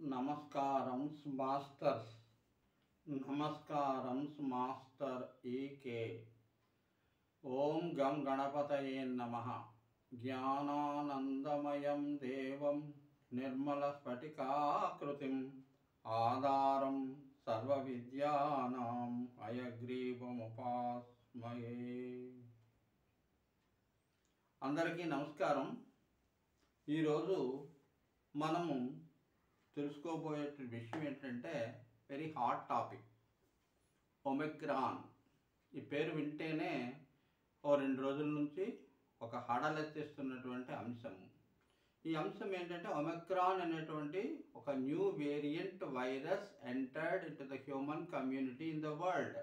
నమస్కారం మాస్టర్స్. నమస్కారం మాస్టర్ ఈకే. ఓం గం గణపతయే నమః. జ్ఞానానందమయం దేవం నిర్మల స్ఫటికాకృతిం ఆధారం సర్వవిద్యానాం హయగ్రీవముపాస్మయే. అందరికీ నమస్కారం. ఈరోజు మనము తెలుసుకోబోయే విషయం ఏంటంటే వెరీ హాట్ టాపిక్, ఒమిక్రాన్. ఈ పేరు వింటేనే ఓ 2 రోజుల నుంచి ఒక హడలెత్తిస్తున్నటువంటి అంశం. ఈ అంశం ఏంటంటే ఒమిక్రాన్ అనేటువంటి ఒక new variant virus entered into the human community in the world.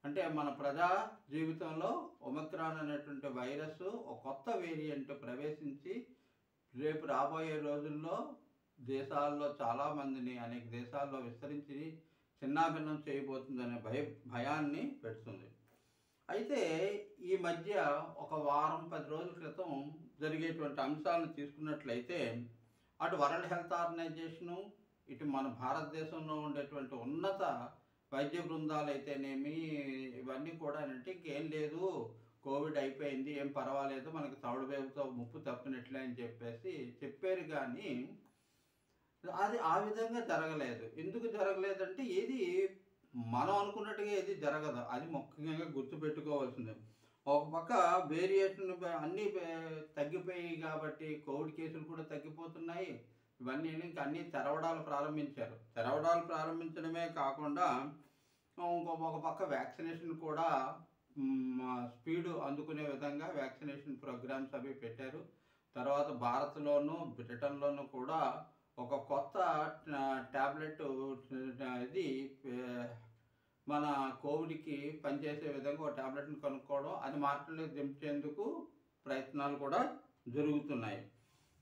అంటే మన ప్రజా జీవితంలో ఒమిక్రాన్ అనేటువంటి వైరస్ ఒక కొత్త వేరియంట్ ప్రవేశించి రేపు రాబోయే రోజుల్లో దేశాల్లో చాలామందిని అనేక దేశాల్లో విస్తరించి చిన్నాభిన్నం చేయబోతుందనే భయాన్ని పెడుతుంది. అయితే ఈ మధ్య ఒక వారం 10 రోజుల క్రితం జరిగేటువంటి అంశాలను తీసుకున్నట్లయితే అటు వరల్డ్ హెల్త్ ఆర్గనైజేషను, ఇటు మన భారతదేశంలో ఉండేటువంటి ఉన్నత వైద్య బృందాలు అయితేనేమి ఇవన్నీ కూడా అంటే ఇంకేం లేదు, కోవిడ్ అయిపోయింది, ఏం పర్వాలేదు, మనకి థర్డ్ వేవ్తో ముప్పు తప్పినట్లే అని చెప్పేసి చెప్పారు. కానీ అది ఆ విధంగా జరగలేదు. ఎందుకు జరగలేదంటే ఏది మనం అనుకున్నట్టుగా ఏది జరగదు. అది ముఖ్యంగా గుర్తుపెట్టుకోవాల్సిందే. ఒక పక్క వేరియేషన్ అన్నీ తగ్గిపోయాయి కాబట్టి కోవిడ్ కేసులు కూడా తగ్గిపోతున్నాయి. ఇవన్నీ ఇంకా అన్నీ తెరవడాలు ప్రారంభించారు. తెరవడాలు ప్రారంభించడమే కాకుండా ఒక పక్క వ్యాక్సినేషన్ కూడా స్పీడు అందుకునే విధంగా వ్యాక్సినేషన్ ప్రోగ్రామ్స్ అవి పెట్టారు. తర్వాత భారత్లోను బ్రిటన్లోనూ కూడా ఒక కొత్త ట్యాబ్లెట్ ఇది మన కోవిడ్కి పనిచేసే విధంగా ఒక ట్యాబ్లెట్ని కనుక్కోవడం, అది మార్కెట్లోకి దించేందుకు ప్రయత్నాలు కూడా జరుగుతున్నాయి.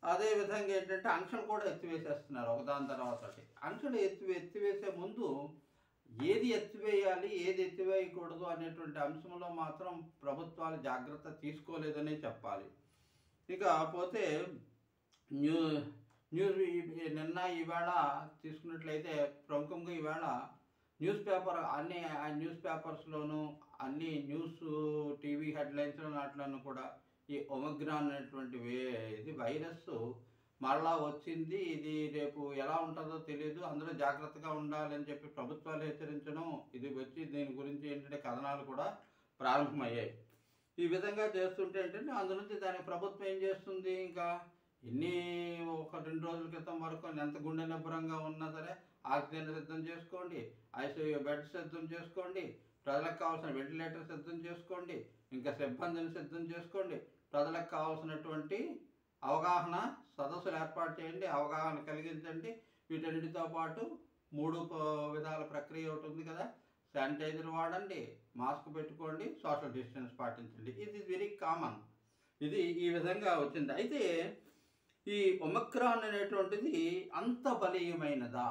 అదేవిధంగా ఏంటంటే ఆంక్షలు కూడా ఎత్తివేసేస్తున్నారు ఒకదాని తర్వాత. ఆంక్షలు ఎత్తివేసే ముందు ఏది ఎత్తివేయాలి, ఏది ఎత్తివేయకూడదు అనేటువంటి అంశంలో మాత్రం ప్రభుత్వాలు జాగ్రత్త తీసుకోలేదనే చెప్పాలి. ఇక పోతే నిన్న ఈవేళ తీసుకున్నట్లయితే ప్రముఖంగా ఈవేళ న్యూస్ పేపర్స్లోను అన్ని న్యూస్ టీవీ హెడ్లైన్స్లో వాటిలోనూ కూడా ఈ ఒమిక్రాన్ అనేటువంటి ఇది వైరస్ మరలా వచ్చింది, ఇది రేపు ఎలా ఉంటుందో తెలియదు, అందరూ జాగ్రత్తగా ఉండాలని చెప్పి ప్రభుత్వాలు హెచ్చరించడం, ఇది వచ్చి దీని గురించి ఏంటంటే కథనాలు కూడా ప్రారంభమయ్యాయి. ఈ విధంగా చేస్తుంటే ఏంటంటే అందు నుంచి దానికి ప్రభుత్వం ఏం చేస్తుంది, ఇంకా ఒక 2 రోజుల క్రితం వరకు ఎంత గుండె నిబ్బరంగా ఉన్నా సరే ఆక్సిజన్ సిద్ధం చేసుకోండి, ఐసీయూ బెడ్ సిద్ధం చేసుకోండి, ప్రజలకు కావాల్సిన వెంటిలేటర్ సిద్ధం చేసుకోండి, ఇంకా సిబ్బందిని సిద్ధం చేసుకోండి, ప్రజలకు కావాల్సినటువంటి అవగాహన సదస్సులు ఏర్పాటు చేయండి, అవగాహన కలిగించండి. వీటన్నిటితో పాటు 3 విధాల ప్రక్రియ ఒకటి ఉంది కదా, శానిటైజర్ వాడండి, మాస్క్ పెట్టుకోండి, సోషల్ డిస్టెన్స్ పాటించండి. ఇది వెరీ కామన్. ఇది ఈ విధంగా వచ్చింది. అయితే ఈ ఒమిక్రాన్ అనేటువంటిది అంత బలీయమైనదా?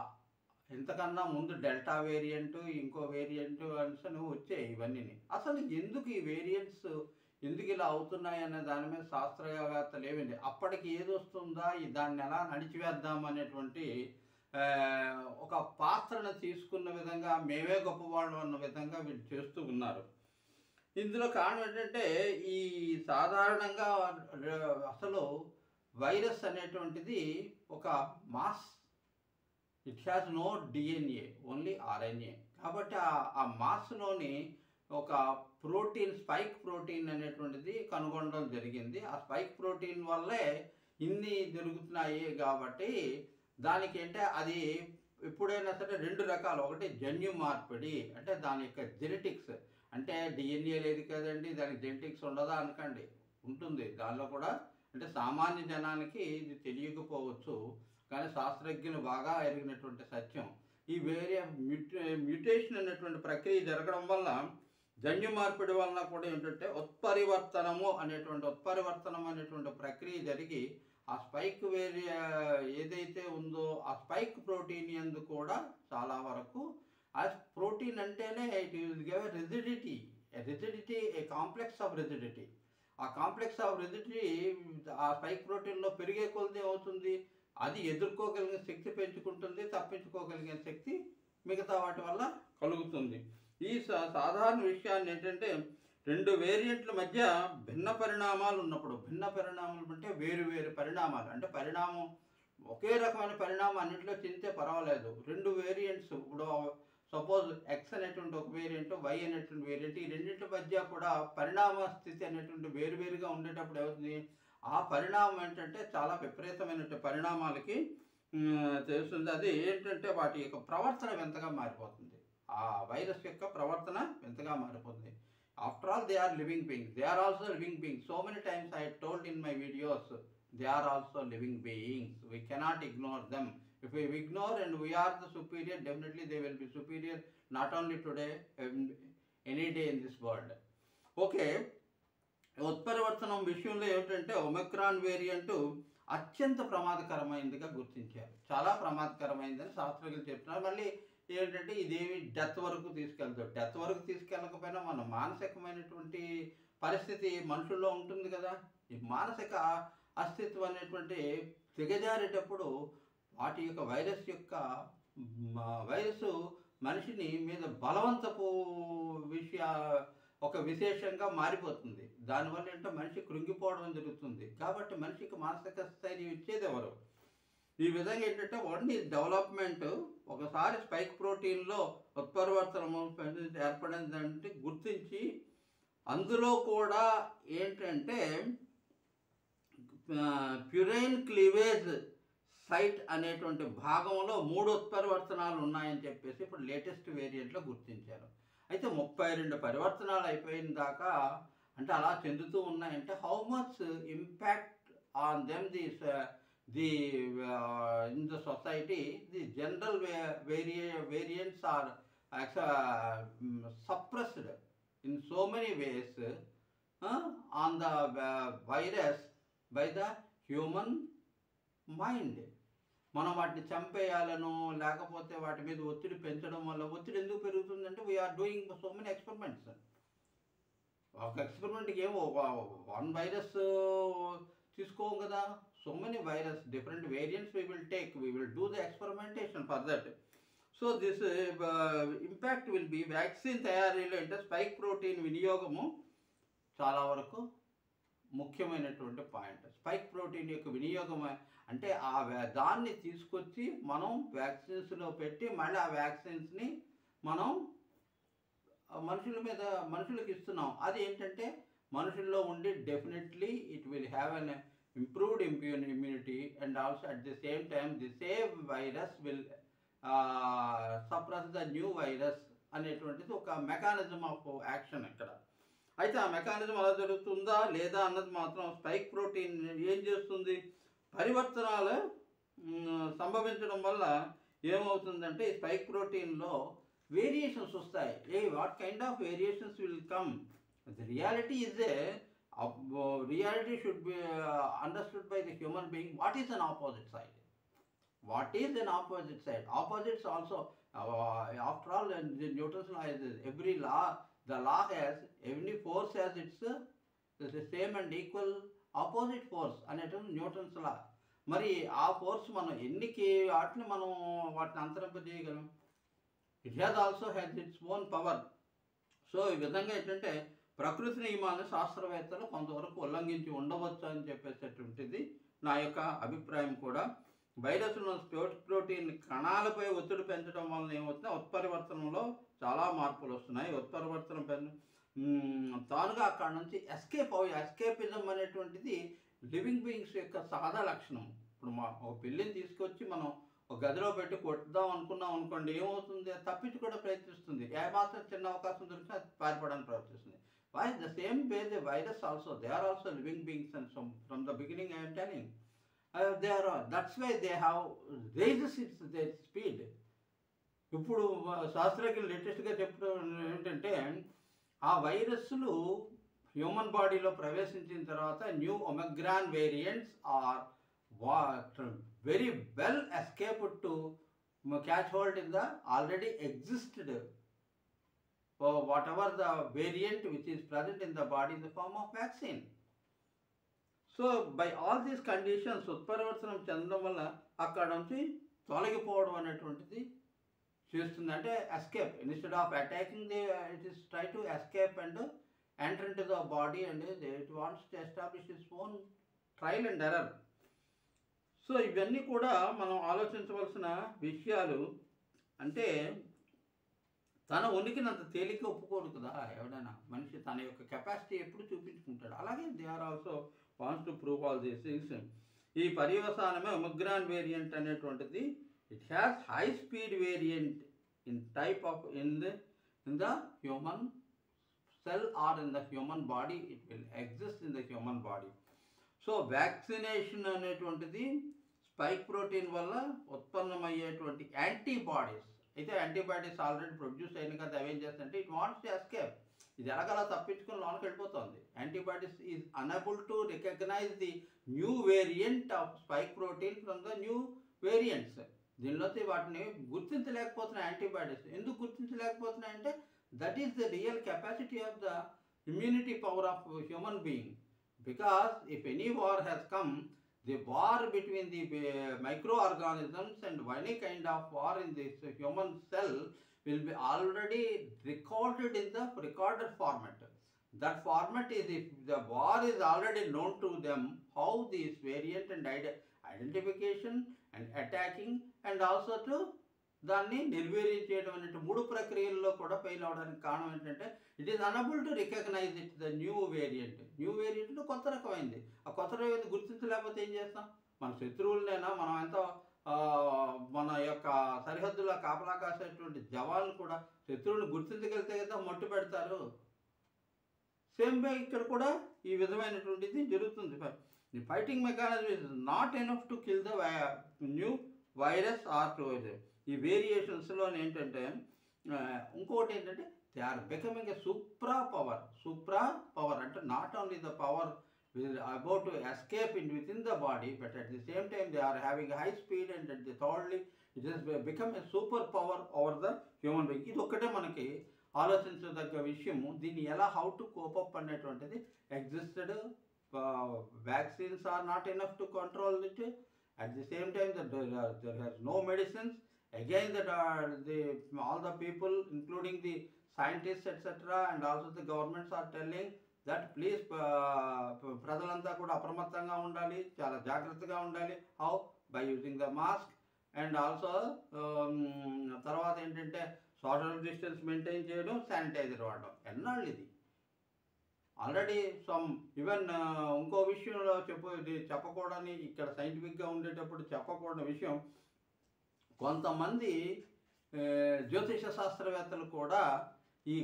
ఇంతకన్నా ముందు డెల్టా వేరియంట్, ఇంకో వేరియంట్ అని వచ్చాయి. ఇవన్నీ అసలు ఎందుకు ఈ వేరియంట్స్ ఎందుకు ఇలా అవుతున్నాయి అనే దాని మీద శాస్త్రవేత్తలు ఏమిటి అప్పటికి ఏది వస్తుందా, దాన్ని ఎలా నడిచివేద్దాం అనేటువంటి ఒక పాత్రను తీసుకున్న విధంగా మేమే గొప్పవాళ్ళు అన్న విధంగా వీళ్ళు చేస్తూ ఉన్నారు. ఇందులో కారణం ఏంటంటే ఈ సాధారణంగా అసలు వైరస్ అనేటువంటిది ఒక mass, it has no DNA, only RNA. కాబట్టి ఆ మాస్లోని ఒక ప్రోటీన్, స్పైక్ ప్రోటీన్ అనేటువంటిది కనుగొనడం జరిగింది. ఆ స్పైక్ ప్రోటీన్ వల్లే ఇన్ని జరుగుతున్నాయి. కాబట్టి దానికి అంటే అది ఎప్పుడైనా సరే 2 రకాలు, ఒకటి జన్యు మార్పిడి, అంటే దాని యొక్క జెనెటిక్స్, అంటే డిఎన్ఏ లేదు కదండి దానికి జెనెటిక్స్ ఉండదా అనకండి, ఉంటుంది దానిలో కూడా. అంటే సామాన్య జనానికి ఇది తెలియకపోవచ్చు, కానీ శాస్త్రజ్ఞులు బాగా ఎరిగినటువంటి సత్యం. ఈ మ్యూటేషన్ అనేటువంటి ప్రక్రియ జరగడం వల్ల, జన్యు మార్పిడి వలన కూడా ఏంటంటే ఉత్పరివర్తనం అనేటువంటి ప్రక్రియ జరిగి ఆ స్పైక్ ఏదైతే ఉందో ఆ స్పైక్ ప్రోటీన్ యందు కూడా చాలా వరకు, ఆ ప్రోటీన్ అంటేనే it will give rigidity, A complex of rigidity. ఆ కాంప్లెక్స్ ఆఫ్ రిజిడిటీ ఆ స్పైక్ ప్రోటీన్లో పెరిగే కొలది అవుతుంది, అది ఎదుర్కోగలిగిన శక్తి పెంచుకుంటుంది, తప్పించుకోగలిగిన శక్తి మిగతా వాటి వల్ల కలుగుతుంది. ఈ సాధారణ విషయాన్ని ఏంటంటే 2 వేరియంట్ల మధ్య భిన్న పరిణామాలు ఉన్నప్పుడు, భిన్న పరిణామాలు అంటే వేరు వేరు పరిణామాలు, అంటే పరిణామం ఒకే రకమైన పరిణామం అన్నింటిలో చెందితే పర్వాలేదు. 2 వేరియంట్స్, ఇప్పుడు సపోజ్ ఎక్స్ అనేటువంటి ఒక వేరియంట్, వై అనేటువంటి వేరియంట్, ఈ రెండింటి మధ్య కూడా పరిణామ స్థితి అనేటువంటి వేరువేరుగా ఉండేటప్పుడు ఏమవుతుంది, ఆ పరిణామం ఏంటంటే చాలా విపరీతమైన పరిణామాలకి తెలుస్తుంది. అది ఏంటంటే వాటి యొక్క ప్రవర్తన వింతగా మారిపోతుంది. ఆ వైరస్ యొక్క ప్రవర్తన వింతగా మారిపోతుంది. After all they are living beings, they are also living beings. So many times I told in my videos, they are also living beings. We cannot ignore them. If we ignore and we are the superior, definitely they will be superior, not only today, any day in this world. Okay, ఉత్పరివర్తనం విషయంలో ఏమిటంటే Omicron variant అత్యంత ప్రమాదకరమైనదిగా గుర్తించారు. చాలా ప్రమాదకరమైందని శాస్త్రజ్ఞులు చెప్తున్నారు. మళ్ళీ ఏంటంటే ఇదేమి డెత్ వరకు తీసుకెళ్తారు. డెత్ వరకు తీసుకెళ్ళకపోయినా మన మానసికమైనటువంటి పరిస్థితి మనుషుల్లో ఉంటుంది కదా. ఈ మానసిక అస్తిత్వం అనేటువంటి దిగజారేటప్పుడు వాటి యొక్క వైరస్ మనిషిని మీద బలవంతపు ఒక విశేషంగా మారిపోతుంది. దానివల్ల ఏంటో మనిషి కృంగిపోవడం జరుగుతుంది. కాబట్టి మనిషికి మానసిక స్థైర్యం ఇచ్చేది ఎవరు? ఈ విధంగా ఏంటంటే ఓన్లీ డెవలప్మెంట్, ఒకసారి స్పైక్ ప్రోటీన్లో ఉత్పరివర్తనము ఏర్పడిందంటే గుర్తించి అందులో కూడా ఏంటంటే ప్యూరైన్ క్లీవేజ్ సైట్ అనేటువంటి భాగంలో 3 ఉత్పరివర్తనాలు ఉన్నాయని చెప్పేసి ఇప్పుడు లేటెస్ట్ వేరియంట్లో గుర్తించారు. అయితే 32 పరివర్తనాలు అయిపోయిన దాకా అంటే అలా చెందుతూ ఉన్నాయంటే how much impact on them in the society, the general variants are suppressed in so many ways on the virus by the human mind. మనం వాటిని చంపేయాలను లేకపోతే వాటి మీద ఒత్తిడి పెంచడం వల్ల, ఒత్తిడి ఎందుకు పెరుగుతుందంటే we're doing so many experiments. ఒక ఎక్స్పెరిమెంట్కి ఏమో 1 వైరస్ తీసుకోం కదా, so many virus, different variants we will do the experimentation for that. So this impact will be vaccine తయారీలో అంటే స్పైక్ ప్రోటీన్ వినియోగము చాలా వరకు ముఖ్యమైనటువంటి పాయింట్. స్పైక్ ప్రోటీన్ యొక్క వినియోగం అంటే దాన్ని తీసుకొచ్చి మనం వ్యాక్సిన్స్లో పెట్టి మళ్ళీ ఆ వ్యాక్సిన్స్ని మనం మనుషులకు ఇస్తున్నాం. అది ఏంటంటే మనుషుల్లో ఉండి definitely it will have an improved immunity, and also at the same time the same virus will suppress the new virus అనేటువంటిది ఒక మెకానిజం ఆఫ్ యాక్షన్ ఇక్కడ. అయితే ఆ మెకానిజం అలా జరుగుతుందా లేదా అన్నది మాత్రం స్పైక్ ప్రోటీన్ ఏం చేస్తుంది, పరివర్తనాలు సంభవించడం వల్ల ఏమవుతుందంటే ఈ స్పైక్ ప్రోటీన్లో వేరియేషన్స్ వస్తాయి. What kind of variations will come? The reality is reality should be understood by the human being. What is an opposite side? What is an opposite side? Opposites also, after all, the Newton's law is every law, the law has, every force has its the same and equal opposite force అనేటువంటి Newton's law. మరి ఆ force మనం వాటిని అంతరింపజేయగలం. It has also has its own power. So ఈ విధంగా ఏంటంటే ప్రకృతి నియమాలను శాస్త్రవేత్తలు కొంతవరకు ఉల్లంఘించి ఉండవచ్చు అని చెప్పేటటువంటిది నా యొక్క అభిప్రాయం కూడా. వైరస్లో స్పైక్ ప్రోటీన్ కణాలపై ఒత్తిడి పెంచడం వలన ఏమవుతుంది, ఉత్పరివర్తనంలో చాలా మార్పులు వస్తున్నాయి. ఉత్పరివర్తనం తానుగా అక్కడ నుంచి ఎస్కేపిజం అనేటువంటిది లివింగ్ బీయింగ్స్ యొక్క సాదా లక్షణం. ఇప్పుడు ఒక పిల్లిని తీసుకొచ్చి మనం ఒక గదిలో పెట్టి కొట్టుదాం అనుకున్నాం అనుకోండి, ఏమవుతుంది, తప్పించుకోవడం ప్రయత్నిస్తుంది. ఏమాత్రం చిన్న అవకాశం దొరికినా పారిపోవడానికి ప్రయత్నిస్తుంది. Why? The same way the virus also, they are also living beings, and from the beginning I am telling, they are all. That's why they have raised their speed. ఇప్పుడు శాస్త్రజ్ఞులు లేటెస్ట్గా చెప్పడం ఏంటంటే ఆ వైరస్లు హ్యూమన్ బాడీలో ప్రవేశించిన తర్వాత new omicron variants are very well escaped to catch hold in the already existed whatever the variant which is present in the body in the form of vaccine. So by all these conditions ఉత్పరివర్తనం చెందడం వల్ల అక్కడ నుంచి తొలగిపోవడం అనేటువంటిది చేస్తుంది. అంటే escape, instead of attacking the it is try to escape and enter in to the body and it wants to establish its own trial and error. So ఇవన్నీ కూడా మనం ఆలోచించవలసిన విషయాలు. అంటే తన ఉనికిని అంత తేలిక ఒప్పుకోడు కదా ఎవడైనా మనిషి, తన యొక్క కెపాసిటీ ఎప్పుడు చూపించుకుంటాడు. అలాగే they are also wants to prove all these things. ఈ పర్యవసానమే ఒమిక్రాన్ వేరియంట్ అనేటువంటిది. It has high speed variant in type of in the human cell are in the human body. It will exist in the human body. So vaccination అనేటువంటిది spike protein వల్ల ఉత్పన్నమయ్యేటువంటి antibodies. అయితే antibodies already produce అయిన కదా, అవేం చేస్తాయంటే it wants to escape. ఇది ఎలాగలా తప్పించుకొని లోనికి వెళ్ళిపోతుంది. Antibodies is unable to recognize the new variant of spike protein from the new variants. దీనిలోకి వాటిని గుర్తించలేకపోతున్నాయి యాంటీబాడీస్. ఎందుకు గుర్తించలేకపోతున్నాయంటే that is the real capacity of the immunity power of human being. Because if any war has come, the war between the microorganisms and any kind of war in this human cell will be already recorded in the recorded format. That format is, if the war is already known to them, how this variant and identification and attacking and also to దాన్ని నిర్వీర్యం చేయడం అనే 3 ప్రక్రియల్లో కూడా fail అవడానికి కారణం ఏంటంటే it is unable to recognize it the new variant. New variant కొత్త రకమైంది. ఆ కొత్త రకమైంది గుర్తించలేకపోతే ఏం చేస్తాం? మన శత్రువులనైనా మనం ఎంత మన యొక్క సరిహద్దులో కాపలా కాసేటువంటి జవాన్లు కూడా శత్రువుని గుర్తించగలిగితే కదా మట్టు పెడతారు. సేమ్ వే ఇక్కడ కూడా ఈ విధమైనటువంటిది జరుగుతుంది. The fighting mechanism is not enough to kill the new virus or to ఈ వేరియేషన్స్లో ఏంటంటే ఇంకోటి ఏంటంటే they are becoming a supra power. అంటే not only the power about to escape in with in the body, but at the same time they are having high speed and at the thirdly it is become a super power over the human being. ఇది ఒక్కటే మనకి ఆలోచించదగ్గ విషయము. దీన్ని ఎలా how to cope up అనేటువంటిది existed. Vaccines are not enough to control it. At the same time there has no medicines. Again that all the people including the scientists etc. and also the governments are telling that please ప్రజలంతా కూడా అప్రమత్తంగా ఉండాలి, చాలా జాగ్రత్తగా ఉండాలి. How? By using the mask and also తర్వాత ఏంటంటే social distance maintain చేయడం, శానిటైజర్ వాడడం. ఎన్నాళ్ళు ఇది ఆల్రెడీ సమ్ ఈవెన్ ఇంకో విషయంలో చెప్పకూడని ఇక్కడ సైంటిఫిక్గా ఉండేటప్పుడు చెప్పకూడని విషయం, కొంతమంది జ్యోతిష శాస్త్రవేత్తలు కూడా ఈ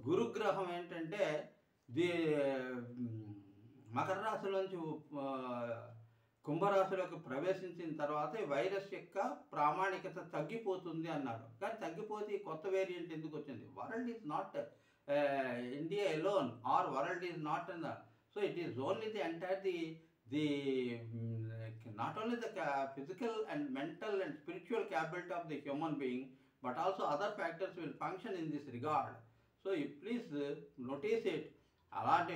గురుగ్రహం ఏంటంటే మకర రాశిలోంచి కుంభరాశిలోకి ప్రవేశించిన తర్వాత వైరస్ యొక్క ప్రామాణికత తగ్గిపోతుంది అన్నారు. కానీ తగ్గిపోతే కొత్త వేరియంట్ ఎందుకు వచ్చింది? World is not India alone, or world is not in the, so it is only the entire not only the physical and mental and spiritual capability of the human being, but also other factors will function in this regard. So you please notice it. అలాంటి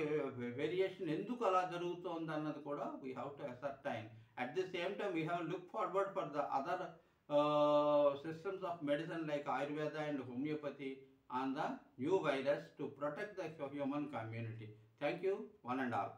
variation ఎందుకు అలా జరుగుతుంది అన్నది కూడా we have to ascertain. At the same time we have look forward for the other systems of medicine like Ayurveda and homeopathy on the new virus to protect the human community. Thank you, one and all.